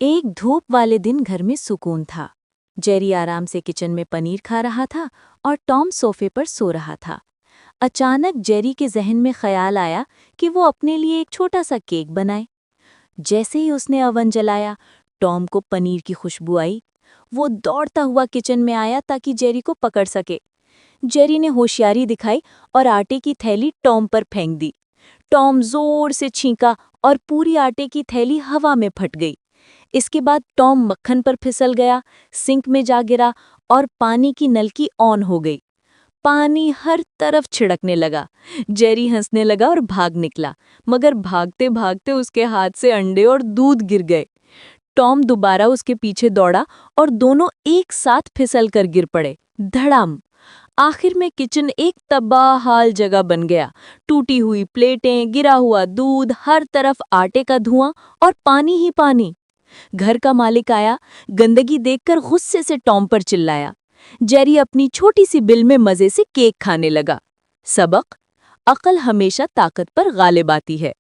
एक धूप वाले दिन घर में सुकून था। जेरी आराम से किचन में पनीर खा रहा था और टॉम सोफे पर सो रहा था। अचानक जेरी के जहन में ख्याल आया कि वो अपने लिए एक छोटा सा केक बनाए। जैसे ही उसने अवन जलाया, टॉम को पनीर की खुशबू आई। वो दौड़ता हुआ किचन में आया ताकि जेरी को पकड़ सके। जेरी ने होशियारी दिखाई और आटे की थैली टॉम पर फेंक दी। टॉम जोर से छींका और पूरी आटे की थैली हवा में फट गई। इसके बाद टॉम मक्खन पर फिसल गया, सिंक में जा गिरा और पानी की नलकी ऑन हो गई। पानी हर तरफ छिड़कने लगा। जेरी हंसने लगा और भाग निकला, मगर भागते भागते उसके हाथ से अंडे और दूध गिर गए। टॉम दोबारा उसके पीछे दौड़ा और दोनों एक साथ फिसल कर गिर पड़े। धड़ाम! आखिर में किचन एक तबाहाल जगह बन गया। टूटी हुई प्लेटें, गिरा हुआ दूध, हर तरफ आटे का धुआं और पानी ही पानी। घर का मालिक आया, गंदगी देखकर गुस्से से टॉम पर चिल्लाया। जेरी अपनी छोटी सी बिल में मजे से केक खाने लगा। सबक: अक्ल हमेशा ताकत पर गालिब आती है।